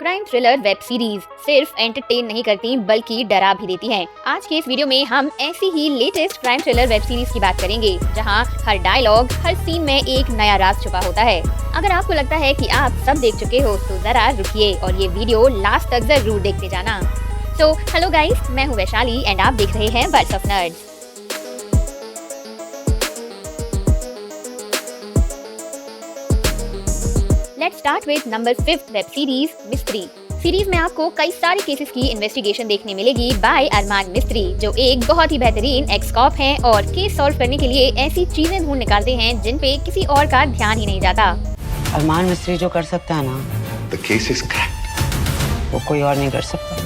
Crime thriller web series सिर्फ entertain नहीं करती बल्कि डरा भी देती हैं। आज के इस वीडियो में हम ऐसी ही latest crime thriller web series की बात करेंगे जहां हर डायलॉग, हर सीन में एक नया राज छुपा होता है। अगर आपको लगता है कि आप सब देख चुके हो तो जरा रुकिए और ये वीडियो लास्ट तक जरूर देखते जाना। तो हेलो गाइस, मैं हूँ वैशाली एंड आप देख रहे हैं words of nerds. Let's start with number 5 web series mystery. Series में आपको कई सारे केसेस की इन्वेस्टिगेशन देखने मिलेगी बाय अरमान मिस्त्री, जो एक बहुत ही बेहतरीन एक्स कॉप हैं और केस सॉल्व करने के लिए ऐसी चीजें ढूंढ निकालते हैं जिन पे किसी और का ध्यान ही नहीं जाता। अरमान मिस्त्री जो कर सकता है ना, The case is cracked. वो कोई और नहीं कर सकता।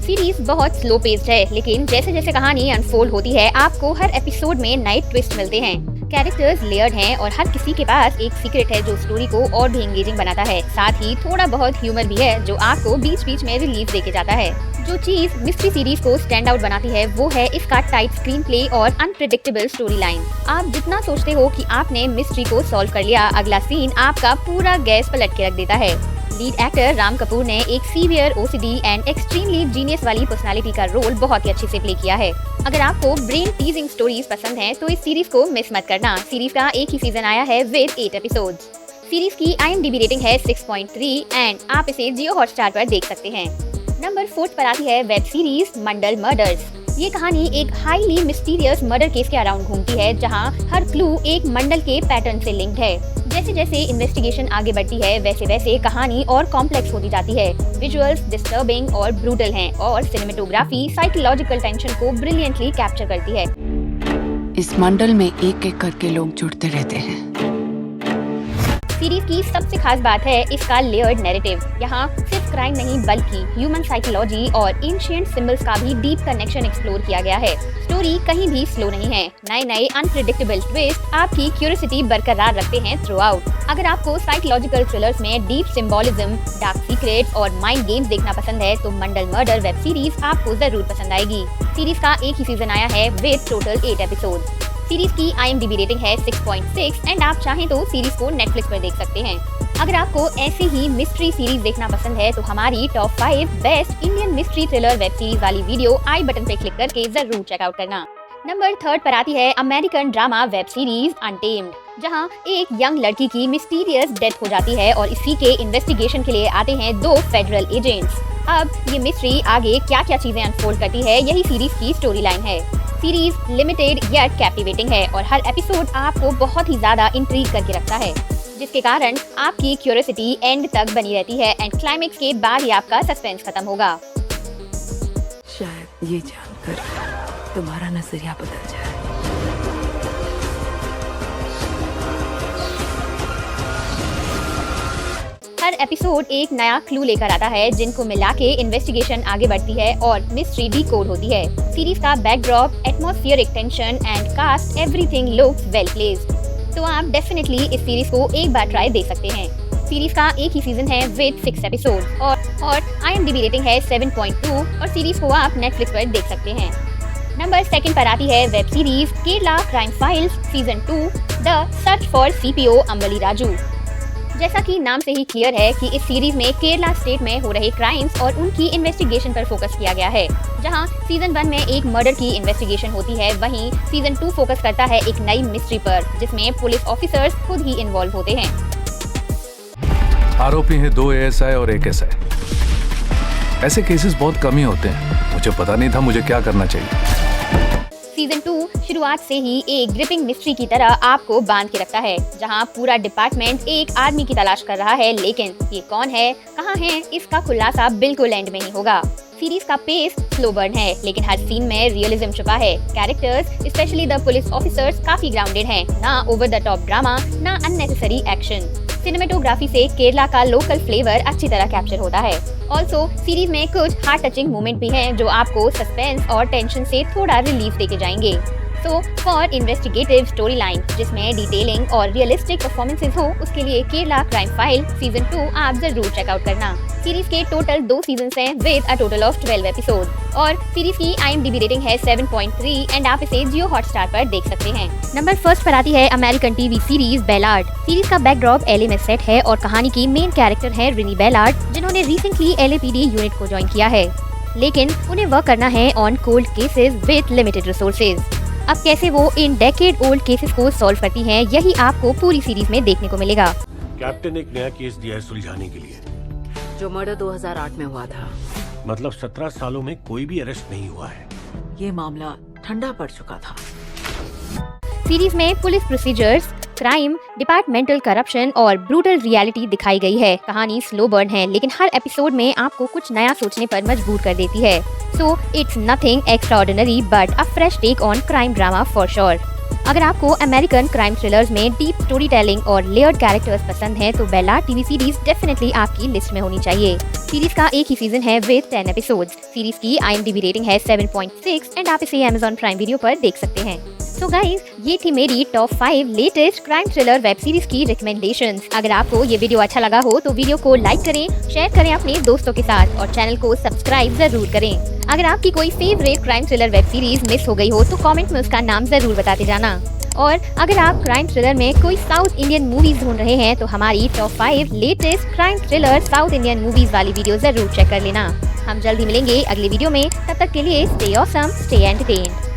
सीरीज बहुत स्लो पेस्ड है, लेकिन जैसे जैसे कहानी अनफोल्ड होती है आपको हर एपिसोड में नए ट्विस्ट मिलते हैं। कैरेक्टर्स लेयर्ड हैं और हर किसी के पास एक सीक्रेट है जो स्टोरी को और भी एंगेजिंग बनाता है। साथ ही थोड़ा बहुत ह्यूमर भी है जो आपको बीच बीच में रिलीफ देके जाता है। जो चीज मिस्ट्री सीरीज को स्टैंड आउट बनाती है वो है इसका टाइट स्क्रीन प्ले और अनप्रेडिक्टेबल स्टोरी लाइन। आप जितना सोचते हो कि आपने मिस्ट्री को सॉल्व कर लिया, अगला सीन आपका पूरा गैस पलट के रख देता है। लीड एक्टर राम कपूर ने एक severe OCD and extremely genius वाली पर्सनालिटी का रोल बहुत ही अच्छे से प्ले किया है। अगर आपको ब्रेन टीजिंग स्टोरीज पसंद हैं तो इस सीरीज को मिस मत करना। सीरीज का एक ही सीजन आया है विद 8 एपिसोड्स। सीरीज की IMDb रेटिंग है 6.3 एंड आप इसे जियो हॉटस्टार पर देख सकते हैं। नंबर 4 पर आती है वेब सीरीज मंडल मर्डर्स। ये कहानी एक हाईली मिस्टीरियस मर्डर केस के अराउंड घूमती है जहां हर क्लू एक मंडल के पैटर्न से लिंक्ड है। जैसे जैसे इन्वेस्टिगेशन आगे बढ़ती है वैसे वैसे कहानी और कॉम्प्लेक्स होती जाती है। विजुअल्स डिस्टर्बिंग और ब्रूटल हैं और सिनेमेटोग्राफी साइकोलॉजिकल टेंशन को ब्रिलियंटली कैप्चर करती है। इस मंडल में एक एक करके लोग जुड़ते रहते हैं। सीरीज की सबसे खास बात है इसका लेयर्ड नैरेटिव। यहाँ सिर्फ क्राइम नहीं बल्कि ह्यूमन साइकोलॉजी और एंशिएंट सिंबल्स का भी डीप कनेक्शन एक्सप्लोर किया गया है। स्टोरी कहीं भी स्लो नहीं है। नए नए अनप्रेडिक्टेबल ट्विस्ट आपकी क्यूरियोसिटी बरकरार रखते हैं थ्रू आउट। अगर आपको साइकोलॉजिकल थ्रिलर्स में डीप सिंबोलिज्म, डार्क सीक्रेट्स और माइंड गेम्स देखना पसंद है तो मंडल मर्डर वेब सीरीज आपको जरूर पसंद आएगी। सीरीज का एक ही सीजन आया है विद टोटल 8 एपिसोड। सीरीज की IMDb रेटिंग है 6.6 एंड आप चाहें तो सीरीज को नेटफ्लिक्स पर देख सकते हैं। अगर आपको ऐसी ही मिस्ट्री सीरीज देखना पसंद है तो हमारी top 5 best Indian mystery thriller web series वाली वीडियो आई बटन पे क्लिक करके जरूर चेकआउट करना। नंबर 3 पर आती है American drama web series untamed, जहां एक यंग लड़की की मिस्टीरियस डेथ हो जाती है और इसी के इन्वेस्टिगेशन के लिए आते हैं 2 फेडरल एजेंट्स। अब ये मिस्ट्री आगे क्या क्या चीजें अनफोल्ड करती है यही सीरीज की स्टोरी लाइन है। सीरीज लिमिटेड येट कैप्टिवेटिंग है और हर एपिसोड आपको बहुत ही ज्यादा इंट्रीग करके रखता है, जिसके कारण आपकी क्यूरियोसिटी एंड तक बनी रहती है एंड क्लाइमेक्स के बाद ही आपका सस्पेंस खत्म होगा। शायद ये जानकर तुम्हारा नजरिया बदल जाए। हर एपिसोड एक नया क्लू लेकर आता है जिनको मिला के इन्वेस्टिगेशन आगे बढ़ती है और मिस्ट्री डीकोड होती है। सीरीज का backdrop, atmospheric tension and cast everything looks well placed. तो आप डेफिनेटली इस सीरीज को एक बार ट्राई दे सकते हैं। सीरीज का एक ही सीजन है विद 6 एपिसोड और IMDb रेटिंग है 7.2 और सीरीज को आप नेटफ्लिक्स पर देख सकते हैं। नंबर 2 पर आती है web series Kerala crime files season 2 the search for CPO Ambili Raju. जैसा कि नाम से ही क्लियर है कि इस सीरीज में केरला स्टेट में हो रहे क्राइम्स और उनकी इन्वेस्टिगेशन पर फोकस किया गया है। जहां सीजन 1 में एक मर्डर की इन्वेस्टिगेशन होती है, वहीं सीजन 2 फोकस करता है एक नई मिस्ट्री पर जिसमें पुलिस ऑफिसर्स खुद ही इन्वॉल्व होते हैं। आरोपी हैं 2 ASI और 1 SI। ऐसे केसेस बहुत कम ही होते हैं। मुझे पता नहीं था मुझे क्या करना चाहिए। सीजन 2 शुरुआत से ही एक ग्रिपिंग मिस्ट्री की तरह आपको बांध के रखता है, जहां पूरा डिपार्टमेंट एक आदमी की तलाश कर रहा है, लेकिन ये कौन है, कहां है, इसका खुलासा बिल्कुल एंड में ही होगा। सीरीज का पेस स्लो बर्न है लेकिन हर सीन में रियलिज्म छुपा है। Characters specially the police officers काफी ग्राउंडेड हैं, ना ओवर द टॉप ड्रामा ना अननेसेसरी एक्शन। सिनेमेटोग्राफी से केरला का लोकल फ्लेवर अच्छी तरह कैप्चर होता है। ऑल्सो सीरीज में कुछ हार्ट टचिंग मोमेंट भी हैं जो आपको सस्पेंस और टेंशन से थोड़ा रिलीफ देके जाएंगे। So for investigative story line जिसमें डिटेलिंग और रियलिस्टिक परफॉर्मेंसेस हो, उसके लिए केरला क्राइम फाइल सीजन 2 आप जरूर चेकआउट करना। सीरीज के टोटल 2 सीजन्स हैं with a total of 12 episode और सीरीज की IMDb रेटिंग है 7.3 एंड आप इसे जियो हॉटस्टार पर देख सकते हैं। नंबर 1 पर आती है American TV series Ballard. Series का बैकड्रॉप LA में सेट है और कहानी की मेन कैरेक्टर है रिनी बेलार्ड, जिन्होंने रिसेंटली LAPD यूनिट को ज्वाइन किया है, लेकिन उन्हें वर्क करना है on cold cases with limited resources. अब कैसे वो इन डेकेड ओल्ड केसेस को सॉल्व करती हैं, यही आपको पूरी सीरीज में देखने को मिलेगा। कैप्टन एक नया केस दिया है सुलझाने के लिए, जो मर्डर 2008 में हुआ था। मतलब 17 सालों में कोई भी अरेस्ट नहीं हुआ है। ये मामला ठंडा पड़ चुका था। सीरीज में police procedures, crime, departmental corruption और ब्रूटल रियलिटी दिखाई गई है। कहानी स्लो बर्न है, लेकिन हर एपिसोड में आपको कुछ नया सोचने पर मजबूर कर देती है। So it's nothing extraordinary but a fresh take on crime drama for sure. अगर आपको अमेरिकन क्राइम थ्रिलर्स में डीप स्टोरी टेलिंग और लेयर्ड कैरेक्टर्स पसंद हैं, तो बेलार्ड टीवी सीरीज डेफिनेटली आपकी लिस्ट में होनी चाहिए। सीरीज का एक ही सीजन है विद 10 एपिसोड्स। सीरीज की IMDb रेटिंग है 7.6 एंड आप इसे Amazon प्राइम वीडियो पर देख सकते हैं। सो गाइज, ये थी मेरी top 5 latest crime thriller web series की रिकमेंडेशंस। अगर आपको ये वीडियो अच्छा लगा हो तो वीडियो को लाइक करें, शेयर करें अपने दोस्तों के साथ और चैनल को सब्सक्राइब जरूर करें। अगर आपकी कोई favourite crime thriller web series miss हो गई हो तो कमेंट में उसका नाम जरूर बताते जाना। और अगर आप क्राइम थ्रिलर में कोई साउथ इंडियन मूवीज ढूंढ रहे हैं तो हमारी top 5 latest crime thriller south Indian movies वाली वीडियो जरूर चेक कर लेना। हम जल्दी मिलेंगे अगले वीडियो में, तब तक के लिए स्टे ऑसम, स्टे एंटरटेन्ड।